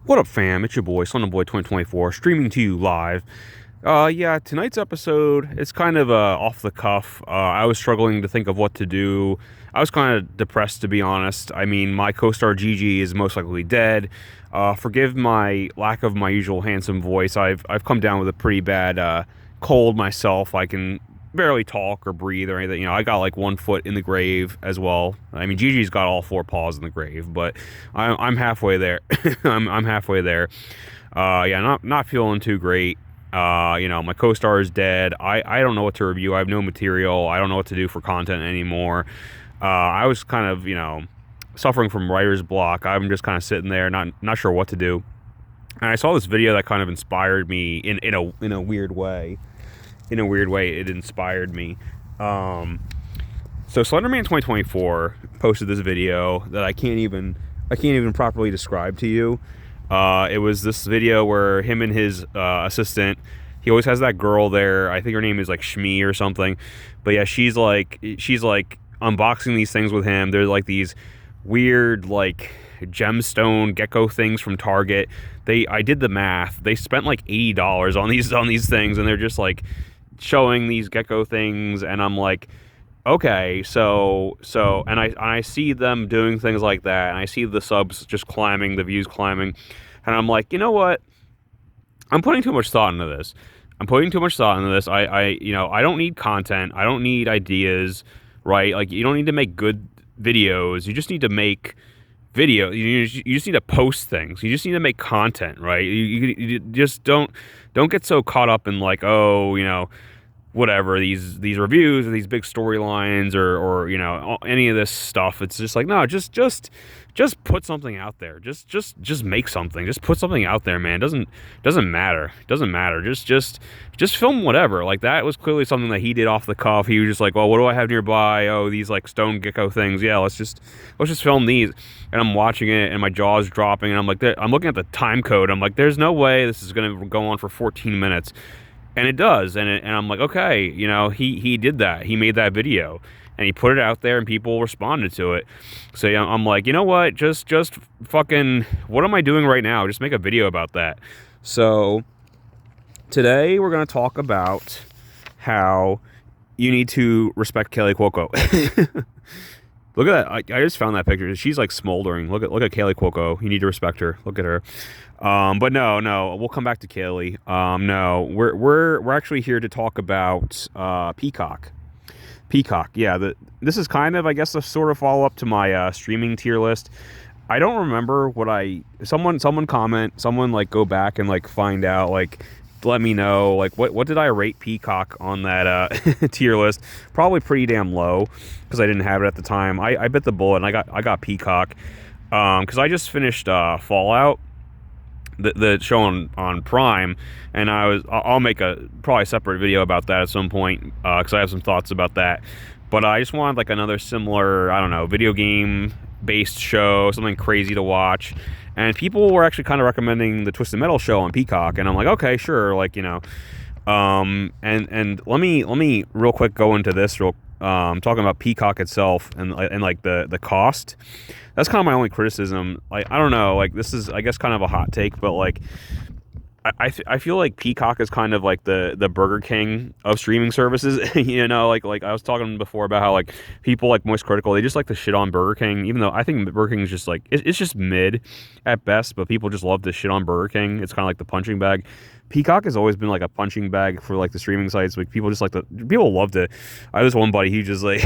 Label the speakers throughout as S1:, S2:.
S1: What up, fam? It's your boy, Son of Boy 2024, streaming to you live. Yeah, tonight's episode, it's kind of off the cuff. I was struggling to think of what to do. I was kind of depressed, to be honest. I mean, my co-star Gigi is most likely dead. Forgive my lack of my usual handsome voice. I've come down with a pretty bad cold myself. I can barely talk or breathe or anything. You know, I got like 1 foot in the grave as well. I mean, Gigi's got all 4 paws in the grave, but I'm halfway there. I'm halfway there. Yeah, not feeling too great. You know, my co-star is dead. I don't know what to review. I have no material. I don't know what to do for content anymore. I was kind of, you know, suffering from writer's block. I'm just kind of sitting there, not sure what to do. And I saw this video that kind of inspired me in a weird way. In a weird way, it inspired me. So Slenderman 2024 posted this video that I can't even properly describe to you. It was this video where him and his assistant, he always has that girl there. I think her name is like Shmi or something. But yeah, she's like unboxing these things with him. They're like these weird like gemstone gecko things from Target. I did the math. They spent like $80 on these things, and they're just like showing these gecko things, and I'm like, okay, so and I see them doing things like that, and I see the subs just climbing, the views climbing, and I'm like, you know what? I'm putting too much thought into this. You know, I don't need content. I don't need ideas, right? Like, you don't need to make good videos. You just need to make video. You just need to post things. You just need to make content, right? You just don't get so caught up in like, oh, you know, whatever, these reviews or these big storylines or you know, any of this stuff. It's just like, no, just put something out there. Just make something. Just put something out there, man. Doesn't matter. Just film whatever. Like, that was clearly something that he did off the cuff. He was just like, well, what do I have nearby? Oh, these like stone gecko things. Yeah, let's just film these. And I'm watching it, and my jaw's dropping, and I'm like, I'm looking at the time code. I'm like, there's no way this is gonna go on for 14 minutes. And it does, and I'm like, okay, you know, he did that. He made that video, and he put it out there, and people responded to it. So yeah, I'm like, you know what? Just fucking, what am I doing right now? Just make a video about that. So today we're gonna talk about how you need to respect Kaley Cuoco. Look at that! I just found that picture. She's like smoldering. Look at Kaley Cuoco. You need to respect her. Look at her. But no, we'll come back to Kaley. No, we're actually here to talk about Peacock. Peacock, yeah. This is kind of, I guess, a sort of follow up to my streaming tier list. I don't remember what someone comment, someone like go back and like find out, like let me know, like what did I rate Peacock on that tier list? Probably pretty damn low, because I didn't have it at the time. I bit the bullet, and I got Peacock because I just finished Fallout, the show on Prime, and I'll make a probably separate video about that at some point, because I have some thoughts about that. But I just wanted like another similar, I don't know, video game based show, something crazy to watch. And people were actually kind of recommending the Twisted Metal show on Peacock, and I'm like, okay, sure, like, you know. And let me real quick go into this talking about Peacock itself and like the cost. That's kind of my only criticism. Like, I don't know, like, this is, I guess, kind of a hot take, but like, I feel like Peacock is kind of like the Burger King of streaming services. You know, like I was talking before about how like people like Moist Critical, they just like to shit on Burger King, even though I think Burger King is just like, it's just mid at best, but people just love to shit on Burger King. It's kind of like the punching bag. Peacock has always been like a punching bag for like the streaming sites. Like, people just like people love to. I have this one buddy, he just like,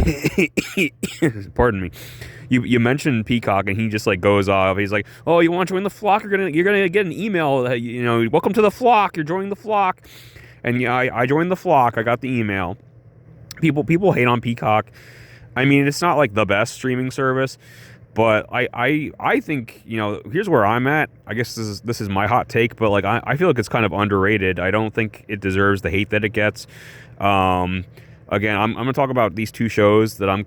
S1: pardon me. You mentioned Peacock, and he just like goes off. He's like, "Oh, you want to join the flock? You're gonna get an email. You know, welcome to the flock. You're joining the flock." And yeah, I joined the flock. I got the email. People hate on Peacock. I mean, it's not like the best streaming service, but I think, you know, here's where I'm at. I guess this is my hot take, but like I feel like it's kind of underrated. I don't think it deserves the hate that it gets. Again, I'm gonna talk about these two shows that I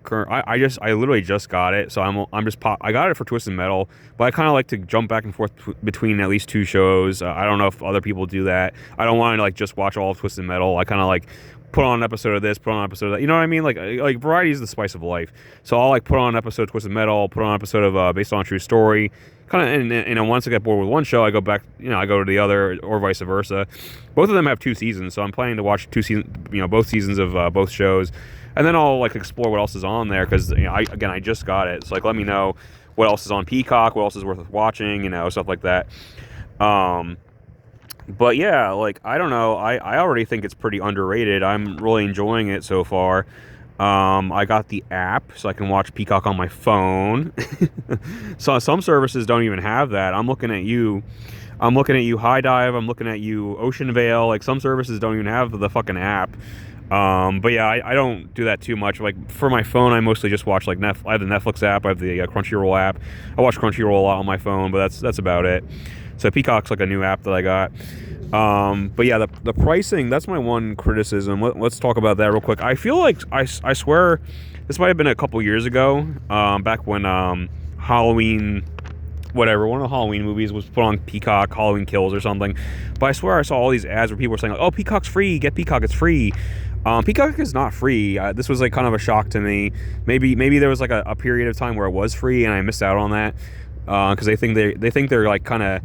S1: literally just got it, so I got it for Twisted Metal, but I kind of like to jump back and forth between at least two shows. I don't know if other people do that. I don't want to like just watch all of Twisted Metal. I kind of like put on an episode of this, put on an episode of that. You know what I mean? Like variety is the spice of life. So I'll like put on an episode of Twisted Metal, put on an episode of Based on a True Story, kind of, and once I get bored with one show, I go back, I go to the other, or vice versa. Both of them have 2 seasons, so I'm planning to watch both seasons of both shows, and then I'll like explore what else is on there because I just got it. So like, let me know what else is on Peacock, what else is worth watching, stuff like that. But yeah, like, I don't know. I already think it's pretty underrated. I'm really enjoying it so far. I got the app so I can watch Peacock on my phone. So some services don't even have that. I'm looking at you, High Dive. I'm looking at you, Ocean Vale. Like, some services don't even have the fucking app. But yeah, I don't do that too much. Like, for my phone, I mostly just watch like I have the Netflix app, I have the Crunchyroll app. I watch Crunchyroll a lot on my phone, but that's about it. So Peacock's like a new app that I got. But yeah, the pricing, that's my one criticism. Let's talk about that real quick. I feel like, I swear, this might have been a couple years ago, back when Halloween, whatever, one of the Halloween movies was put on Peacock, Halloween Kills or something. But I swear I saw all these ads where people were saying, like, oh, Peacock's free, get Peacock, it's free. Peacock is not free. This was like kind of a shock to me. Maybe there was like a period of time where it was free and I missed out on that, because they think they're like kind of,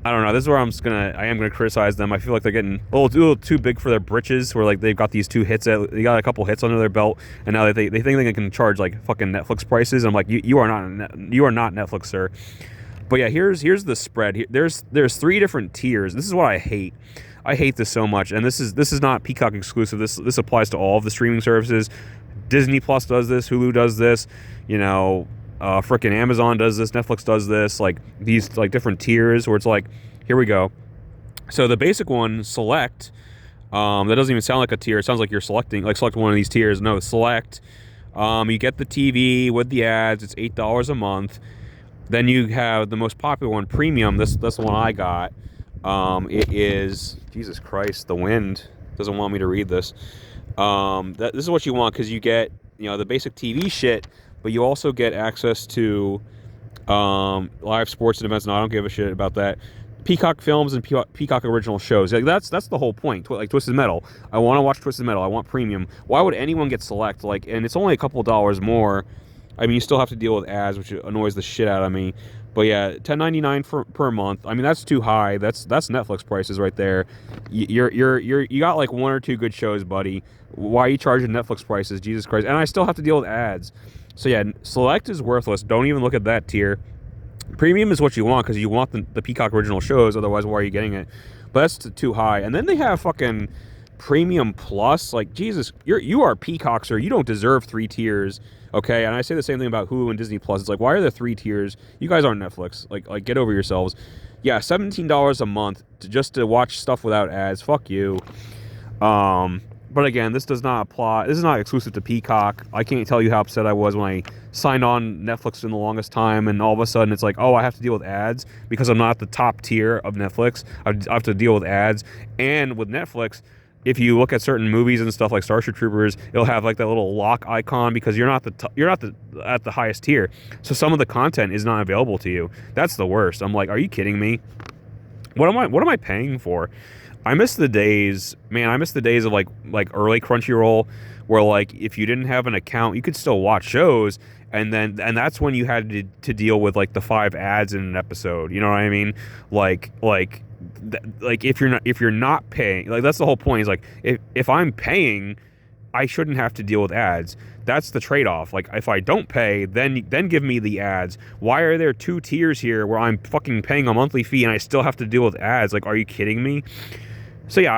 S1: I don't know. This is where I am gonna criticize them. I feel like they're getting a little too big for their britches. Where like they've got these 2 hits, they got a couple hits under their belt, and now they think they can charge like fucking Netflix prices. I'm like, you are not Netflix, sir. But yeah, here's the spread. There's 3 different tiers. This is what I hate. I hate this so much, and this is not Peacock exclusive. This applies to all of the streaming services. Disney Plus does this. Hulu does this. Frickin' Amazon does this, Netflix does this, like these like different tiers where it's like, here we go. So the basic one, Select, that doesn't even sound like a tier. It sounds like you're select one of these tiers. No, Select. You get the TV with the ads. It's $8 a month. Then you have the most popular one, Premium. That's the one I got. It is, Jesus Christ, the wind doesn't want me to read this. This is what you want, because you get the basic TV shit, but you also get access to live sports and events. No, I don't give a shit about that. Peacock films and Peacock original shows. Like, that's the whole point. Like Twisted Metal. I want to watch Twisted Metal. I want Premium. Why would anyone get Select? Like, and it's only a couple dollars more. I mean, you still have to deal with ads, which annoys the shit out of me. But yeah, $10.99 per month. I mean, that's too high. That's Netflix prices right there. You got like 1 or 2 good shows, buddy. Why are you charging Netflix prices? Jesus Christ! And I still have to deal with ads. So yeah, Select is worthless. Don't even look at that tier. Premium is what you want, because you want the Peacock original shows. Otherwise, why are you getting it? But that's too high. And then they have fucking Premium Plus. Like, Jesus, you are Peacock, sir. You don't deserve 3 tiers. Okay, and I say the same thing about Hulu and Disney Plus. It's like, why are there 3 tiers? You guys aren't Netflix. Like get over yourselves. Yeah, $17 a month just to watch stuff without ads. Fuck you. But again, this does not apply. This is not exclusive to Peacock. I can't tell you how upset I was when I signed on Netflix in the longest time, and all of a sudden it's like, oh, I have to deal with ads because I'm not the top tier of Netflix. I have to deal with ads. And with Netflix, if you look at certain movies and stuff like Starship Troopers, it'll have like that little lock icon because you're not at the highest tier. So some of the content is not available to you. That's the worst. I'm like, are you kidding me? What am I paying for? I miss the days, man. I miss the days of like early Crunchyroll, where like if you didn't have an account, you could still watch shows, and that's when you had to deal with like the 5 ads in an episode. You know what I mean? Like if you're not paying, like that's the whole point. Is like if I'm paying, I shouldn't have to deal with ads. That's the trade-off. Like, if I don't pay, then give me the ads. Why are there 2 tiers here where I'm fucking paying a monthly fee and I still have to deal with ads? Like, are you kidding me? So yeah,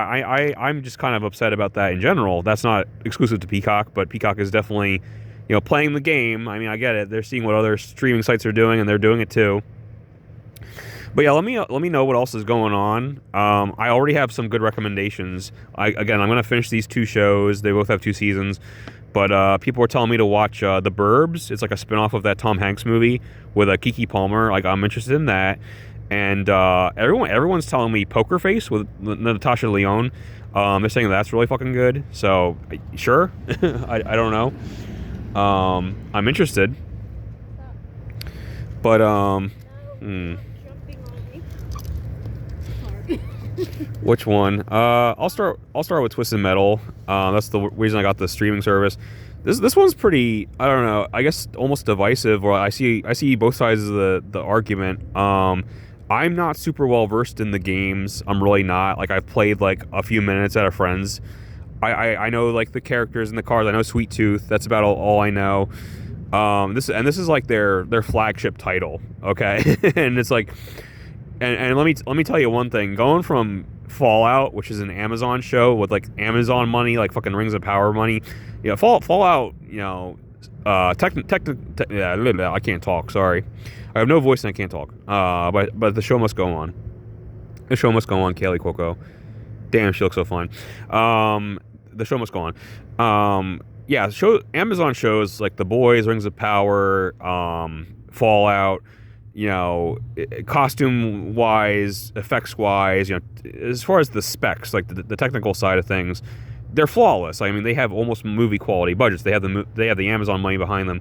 S1: I'm just kind of upset about that in general. That's not exclusive to Peacock, but Peacock is definitely, playing the game. I mean, I get it. They're seeing what other streaming sites are doing, and they're doing it too. But yeah, let me know what else is going on. I already have some good recommendations. I'm gonna finish these 2 shows. They both have 2 seasons. But people were telling me to watch The Burbs. It's like a spinoff of that Tom Hanks movie with Keke Palmer. Like, I'm interested in that. And everyone's telling me Poker Face with Natasha Lyonne. They're saying that's really fucking good. So sure, I don't know. I'm interested. But which one? I'll start with Twisted Metal. That's the reason I got the streaming service. This one's pretty, I don't know, I guess almost divisive. Or I see both sides of the argument. I'm not super well versed in the games. I'm really not. Like, I've played like a few minutes at a friend's. I know like the characters and the cars. I know Sweet Tooth. That's about all I know. This is like their flagship title. Okay, and it's like, and let me tell you one thing. Going from Fallout, which is an Amazon show with like Amazon money, like fucking Rings of Power money. Yeah, Fallout. You know, yeah, I can't talk. Sorry, I have no voice and I can't talk. But the show must go on. The show must go on. Kaley Cuoco. Damn, she looks so fine. The show must go on. Yeah, Amazon shows like The Boys, Rings of Power, Fallout. You know, costume wise, effects wise, you know, as far as the specs, like the technical side of things, they're flawless. I mean, they have almost movie quality budgets. They have the Amazon money behind them.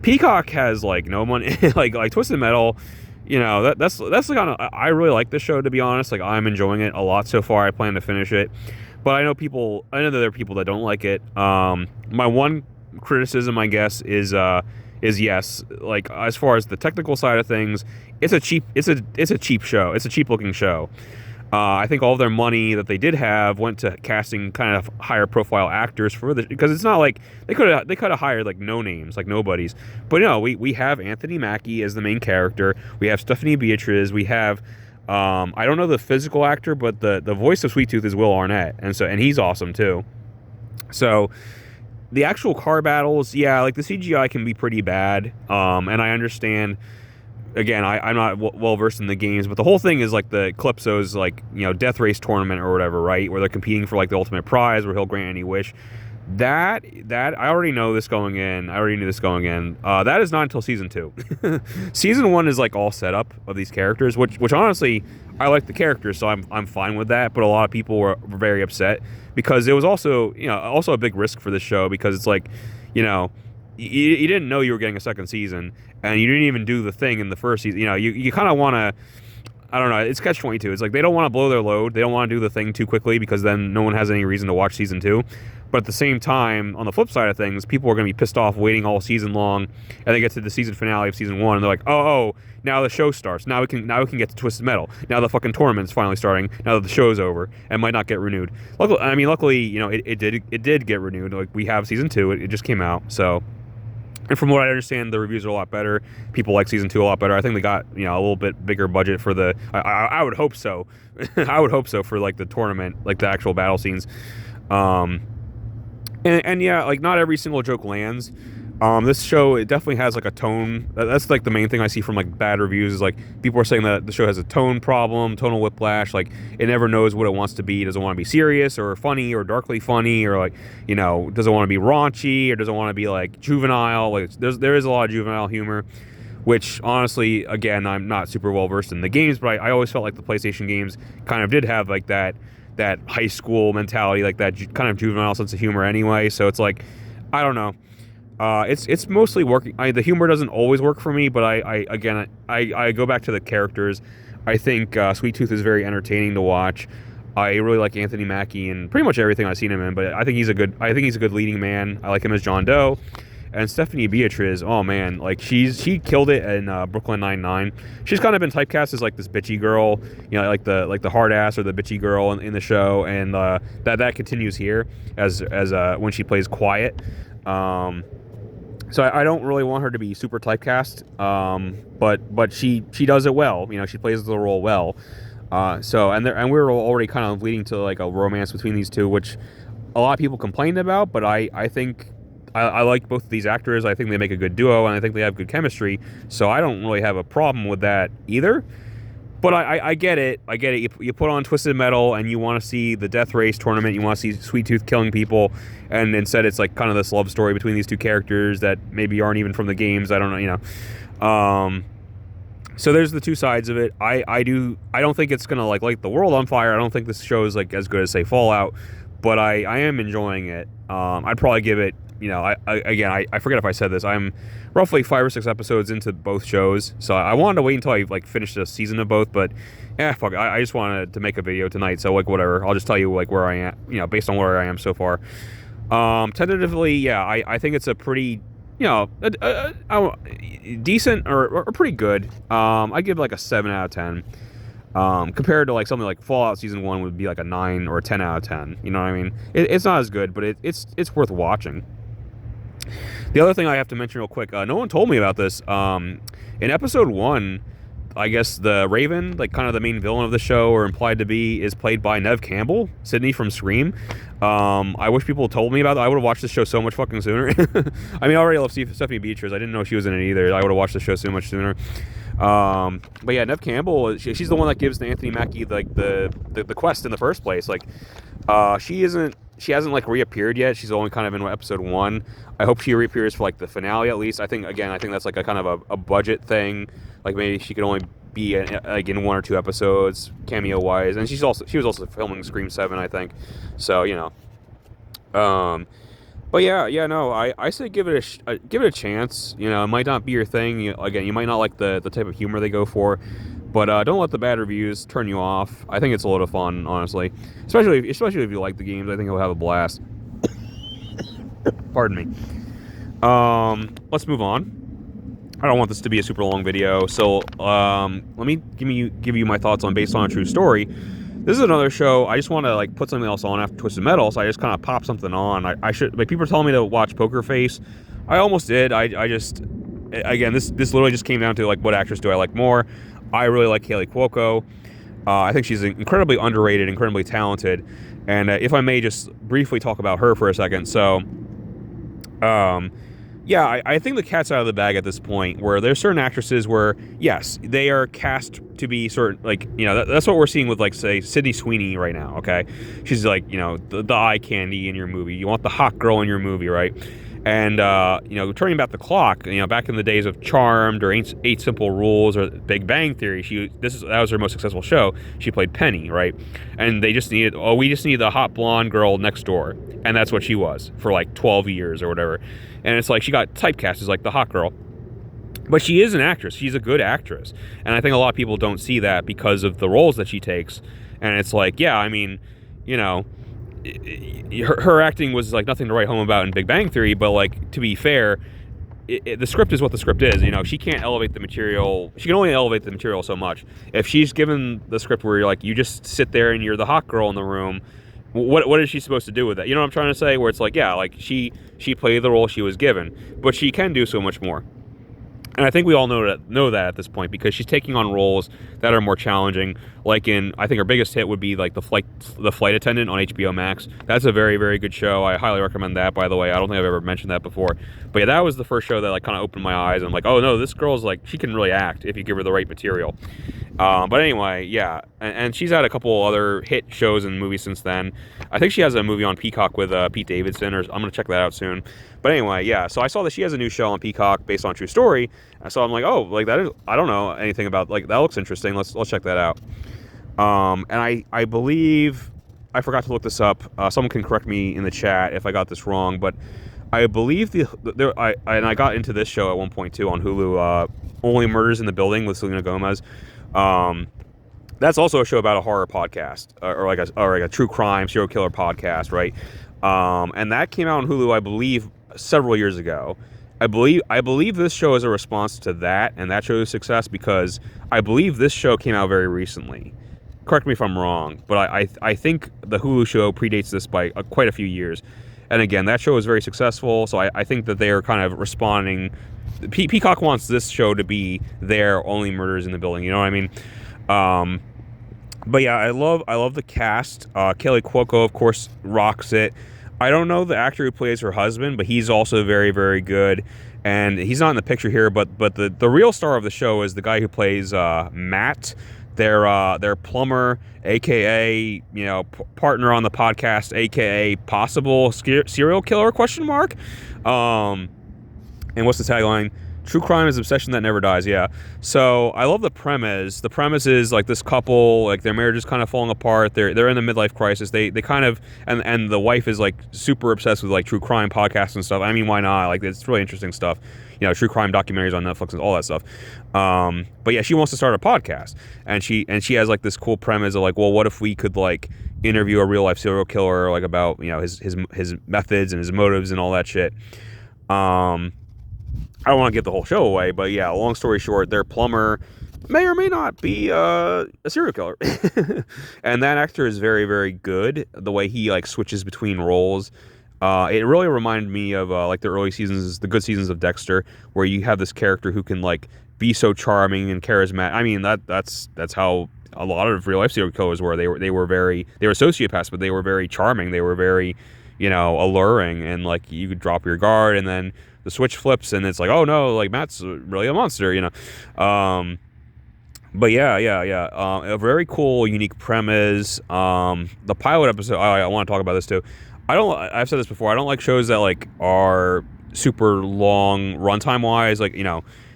S1: Peacock has like no money, like Twisted Metal. You know, that's the kind of, I really like this show, to be honest. Like, I'm enjoying it a lot so far. I plan to finish it, but I know that there are people that don't like it. My one criticism, I guess, is yes, like as far as the technical side of things, it's a cheap show. It's a cheap looking show. I think all of their money that they did have went to casting kind of higher profile actors for this, because it's not like they could have hired like no names, like nobodies. But no, we have Anthony Mackie as the main character. We have Stephanie Beatriz. We have I don't know the physical actor, but the voice of Sweet Tooth is Will Arnett, and he's awesome too. So the actual car battles, yeah, like the CGI can be pretty bad. And I understand. Again, I'm not well versed in the games, but the whole thing is like the Calypso's, like, you know, death race tournament or whatever, right? Where they're competing for like the ultimate prize, where he'll grant any wish. That I already know this going in. I already knew this going in. That is not until season 2. Season 1 is like all set up of these characters, which honestly I like the characters, so I'm fine with that. But a lot of people were very upset because it was also, you know, also a big risk for this show, because it's like, you know, you didn't know you were getting a second season, and you didn't even do the thing in the first season. You know, you kind of want to, I don't know, it's catch-22. It's like they don't want to blow their load. They don't want to do the thing too quickly, because then no one has any reason to watch season 2. But at the same time, on the flip side of things, people are going to be pissed off waiting all season long, and they get to the season finale of season 1, and they're like, oh, now the show starts. Now we can get to Twisted Metal. Now the fucking tournament's finally starting. Now that the show's over, and might not get renewed. Luckily, you know, it did get renewed. Like, we have season 2. It just came out, so. And from what I understand, the reviews are a lot better. People like season 2 a lot better. I think they got, you know, a little bit bigger budget for the. I would hope so. I would hope so for like the tournament, like the actual battle scenes. And yeah, like not every single joke lands. This show, it definitely has like a tone. That's like the main thing I see from like bad reviews, is like people are saying that the show has a tone problem, tonal whiplash. Like, it never knows what it wants to be. Does it want to be serious or funny or darkly funny, or like, you know, does it want to be raunchy, or does it want to be like juvenile? Like, there is a lot of juvenile humor, which honestly, again, I'm not super well versed in the games, but I always felt like the PlayStation games kind of did have like that high school mentality, like that kind of juvenile sense of humor anyway. So it's like, I don't know. It's mostly working. The humor doesn't always work for me, but I go back to the characters. I think Sweet Tooth is very entertaining to watch. I really like Anthony Mackie and pretty much everything I've seen him in, but I think he's a good leading man. I like him as John Doe. And Stephanie Beatriz, oh man, like she killed it in Brooklyn Nine-Nine. She's kind of been typecast as like this bitchy girl, you know, like the hard ass or the bitchy girl in the show, and that continues here as when she plays Quiet. So I don't really want her to be super typecast, but she does it well. You know, she plays the role well. And we're already kind of leading to like a romance between these two, which a lot of people complained about, but I think I like both of these actors. I think they make a good duo, and I think they have good chemistry. So I don't really have a problem with that either. But I get it. I get it. You put on Twisted Metal, and you want to see the death race tournament. You want to see Sweet Tooth killing people, and instead it's like kind of this love story between these two characters that maybe aren't even from the games. I don't know. You know. So there's the two sides of it. I don't think it's gonna like light the world on fire. I don't think this show is like as good as say Fallout, but I am enjoying it. I'd probably give it. You know, I forget if I said this. I'm roughly 5 or 6 episodes into both shows, so I wanted to wait until I like finished a season of both. But fuck it. I just wanted to make a video tonight, so like whatever. I'll just tell you like where I am. You know, based on where I am so far. Tentatively, yeah, I think it's a pretty, decent or pretty good. I give like a 7 out of 10. Compared to like something like Fallout Season 1 would be like a 9 or a 10 out of 10. You know what I mean? It's not as good, but it's worth watching. The other thing I have to mention real quick, no one told me about this. In episode 1, I guess the Raven, like kind of the main villain of the show, or implied to be, is played by Neve Campbell, Sydney from Scream. I wish people told me about that. I would have watched this show so much fucking sooner. I mean, I already love Stephanie Beatriz. I didn't know she was in it either. I would have watched the show so much sooner. But yeah, Neve Campbell, she's the one that gives Anthony Mackie like the quest in the first place. Like, she hasn't like reappeared yet. She's only kind of in episode 1. I hope she reappears for like the finale at least. I think that's like a kind of a budget thing. Like maybe she could only be like in 1 or 2 episodes cameo wise. And she was also filming Scream 7, I think. So but yeah, no, I say give it a chance. It might not be your thing. You might not like the type of humor they go for, but don't let the bad reviews turn you off. I think it's a lot of fun, honestly, especially if you like the games. I think you'll have a blast. Pardon me. Let's move on. I don't want this to be a super long video, so let me give you my thoughts on Based on a True Story. This is another show. I just want to like put something else on after Twisted Metal, so I just kind of pop something on. I should, like, people are telling me to watch Poker Face. I almost did. I just, again, this literally just came down to like, what actress do I like more? I really like Kaley Cuoco. I think she's incredibly underrated, incredibly talented, and if I may just briefly talk about her for a second. So, yeah, I think the cat's out of the bag at this point, where there's certain actresses where, yes, they are cast to be certain, like, that's what we're seeing with, like, say, Sydney Sweeney right now, okay? She's like, the eye candy in your movie. You want the hot girl in your movie, right? And, turning back the clock, back in the days of Charmed or Eight Simple Rules or Big Bang Theory, that was her most successful show. She played Penny, right? And we just need the hot blonde girl next door. And that's what she was for like 12 years or whatever. And it's like she got typecast as like the hot girl. But she is an actress. She's a good actress. And I think a lot of people don't see that because of the roles that she takes. And it's like, yeah, I mean, her acting was like nothing to write home about in Big Bang Theory, but like, to be fair, the script is what the script is. She can't elevate the material. She can only elevate the material so much. If she's given the script where you're like, you just sit there and you're the hot girl in the room, what is she supposed to do with that? You know what I'm trying to say? Where it's like, yeah, like she played the role she was given, but she can do so much more. And I think we all know that at this point, because she's taking on roles that are more challenging. Like I think her biggest hit would be like the flight attendant on HBO Max. That's a very, very good show. I highly recommend that, by the way. I don't think I've ever mentioned that before. But yeah, that was the first show that like kind of opened my eyes. And I'm like, oh no, this girl's like, she can really act if you give her the right material. But anyway, yeah. And she's had a couple other hit shows and movies since then. I think she has a movie on Peacock with Pete Davidson, or I'm going to check that out soon. But anyway, yeah, so I saw that she has a new show on Peacock based on a true story. So I'm like, oh, like that is, I don't know anything about, like, that looks interesting. Let's check that out. And I believe, I forgot to look this up. Someone can correct me in the chat if I got this wrong, but I believe I got into this show at one point too on Hulu, Only Murders in the Building with Selena Gomez. That's also a show about a horror podcast, or like a true crime serial killer podcast, right? And that came out on Hulu, I believe, several years ago. I believe this show is a response to that, and that show's success, because I believe this show came out very recently. Correct me if I'm wrong, but I think the Hulu show predates this by quite a few years. And again, that show is very successful, so I think that they are kind of responding. Peacock wants this show to be their Only Murders in the Building, you know what I mean? But yeah, I love the cast. Kaley Cuoco, of course, rocks it. I don't know the actor who plays her husband, but he's also very, very good. And he's not in the picture here, but the real star of the show is the guy who plays Matt, their plumber, aka partner on the podcast, aka possible serial killer ? And what's the tagline? True crime is obsession that never dies. Yeah. So I love the premise. The premise is like this couple, like their marriage is kind of falling apart. They're in a midlife crisis. They kind of, and the wife is like super obsessed with like true crime podcasts and stuff. I mean, why not? Like, it's really interesting stuff. true crime documentaries on Netflix and all that stuff. But yeah, she wants to start a podcast, and she has like this cool premise of like, well, what if we could like interview a real life serial killer, like about his methods and his motives and all that shit. I don't want to give the whole show away, but yeah, long story short, their plumber may or may not be a serial killer. And that actor is very, very good. The way he like switches between roles. It really reminded me of like the early seasons, the good seasons of Dexter, where you have this character who can like be so charming and charismatic. I mean, that's how a lot of real life serial killers were. They were sociopaths, but they were very charming. They were very, alluring, and like you could drop your guard, and then the switch flips, and it's like, oh no, like Matt's really a monster, But yeah. A very cool, unique premise. The pilot episode, I want to talk about this too. I've said this before, I don't like shows that like are super long runtime wise, like,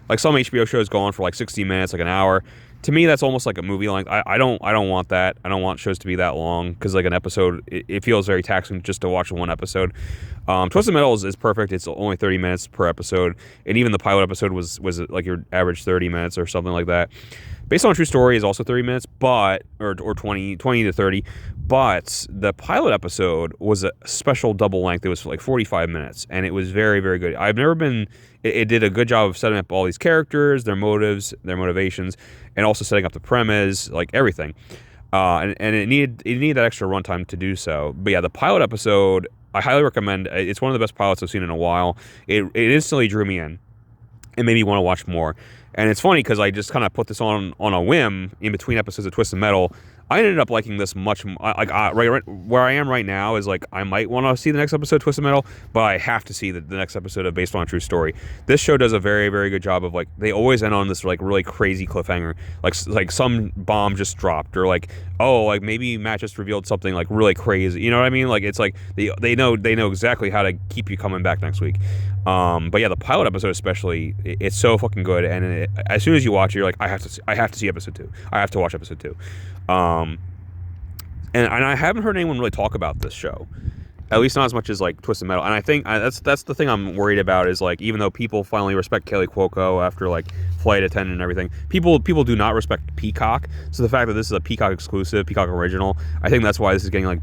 S1: like some HBO shows go on for like 60 minutes, like an hour. To me, that's almost like a movie length. I don't want that. I don't want shows to be that long, because like an episode, it feels very taxing just to watch one episode. Twisted Metal is perfect. It's only 30 minutes per episode, and even the pilot episode was like your average 30 minutes or something like that. Based on a True Story is also 30 minutes, but or 20 to 30. But the pilot episode was a special double length. It was like 45 minutes, and it was very, very good. It did a good job of setting up all these characters, their motives, their motivations, and also setting up the premise, like everything. And it needed that extra runtime to do so. But yeah, the pilot episode, I highly recommend. It's one of the best pilots I've seen in a while. It instantly drew me in. It made me want to watch more. And it's funny because I just kind of put this on a whim in between episodes of Twisted Metal. I ended up liking this much. Right where I am right now is like I might want to see the next episode of Twisted Metal, but I have to see the next episode of Based on a True Story. This show does a very, very good job of like, they always end on this like really crazy cliffhanger, like some bomb just dropped, or like, oh, like maybe Matt just revealed something like really crazy. You know what I mean? Like it's like they know exactly how to keep you coming back next week. But yeah, the pilot episode especially, it's so fucking good. And as soon as you watch it, you're like, I have to see episode 2. I have to watch episode 2. And I haven't heard anyone really talk about this show, at least not as much as like Twisted Metal. And I think that's the thing I'm worried about, is like, even though people finally respect Kaley Cuoco after like Flight Attendant and everything, people do not respect Peacock. So the fact that this is a Peacock exclusive, Peacock original, I think that's why this is getting like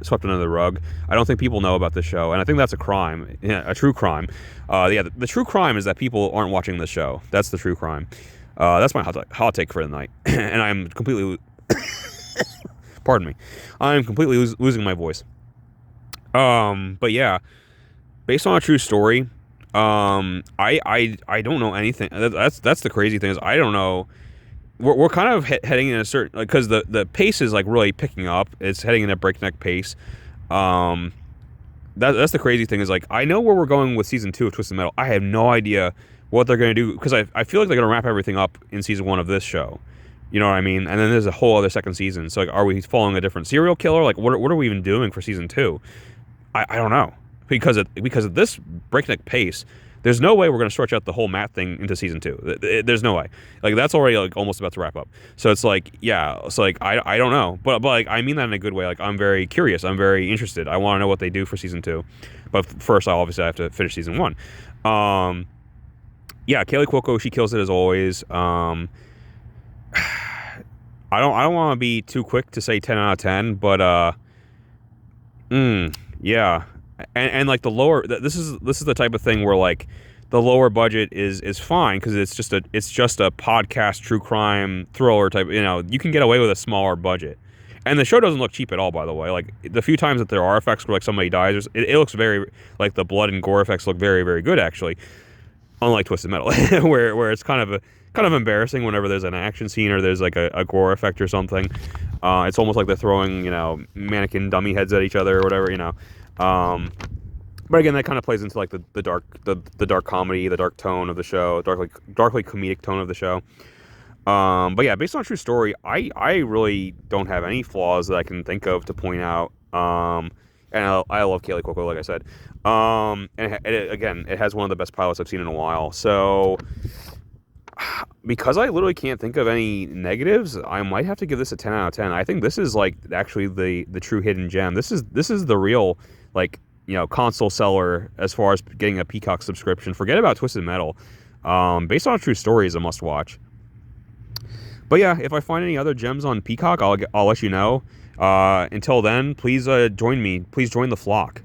S1: swept under the rug. I don't think people know about this show, and I think that's a crime, a true crime. The true crime is that people aren't watching this show. That's the true crime. That's my hot take for the night. And I'm completely pardon me, I'm completely losing my voice. But yeah, Based on a True Story, I don't know anything. That's the crazy thing, is I don't know. We're kind of heading in a certain, like, because the pace is like really picking up. It's heading in a breakneck pace. That's the crazy thing, is like, I know where we're going with season 2 of Twisted Metal. I have no idea what they're going to do, because I feel like they're going to wrap everything up in season 1 of this show. You know what I mean? And then there's a whole other second season. So like, are we following a different serial killer? Like, what are we even doing for season 2? I don't know, because of this breakneck pace. There's no way we're going to stretch out the whole Matt thing into season 2. There's no way. Like, that's already like almost about to wrap up. So it's like, yeah, it's like, I don't know, but like, I mean that in a good way. Like, I'm very curious. I'm very interested. I want to know what they do for season 2. But first, I have to finish season 1. Yeah, Kaley Cuoco, she kills it as always. I don't want to be too quick to say 10 out of 10, but yeah, and like the lower, this is the type of thing where like the lower budget is fine, because it's just a podcast true crime thriller type. You can get away with a smaller budget, and the show doesn't look cheap at all. By the way, like the few times that there are effects where like somebody dies, it looks very, like, the blood and gore effects look very, very good actually. Unlike Twisted Metal, where it's kind of embarrassing whenever there's an action scene or there's like a gore effect or something. It's almost like they're throwing, mannequin dummy heads at each other or whatever, But again, that kind of plays into like the dark comedy, the dark tone of the show, darkly comedic tone of the show. But yeah, Based on a True Story, I really don't have any flaws that I can think of to point out. And I love Kaley Cuoco, like I said. And it has one of the best pilots I've seen in a while. So, because I literally can't think of any negatives, I might have to give this a 10 out of 10. I think this is like actually the true hidden gem. This is the real, like, console seller as far as getting a Peacock subscription. Forget about Twisted Metal. Based on a true story is a must watch. But yeah, if I find any other gems on Peacock, I'll let you know. Until then, please join me. Please join the flock.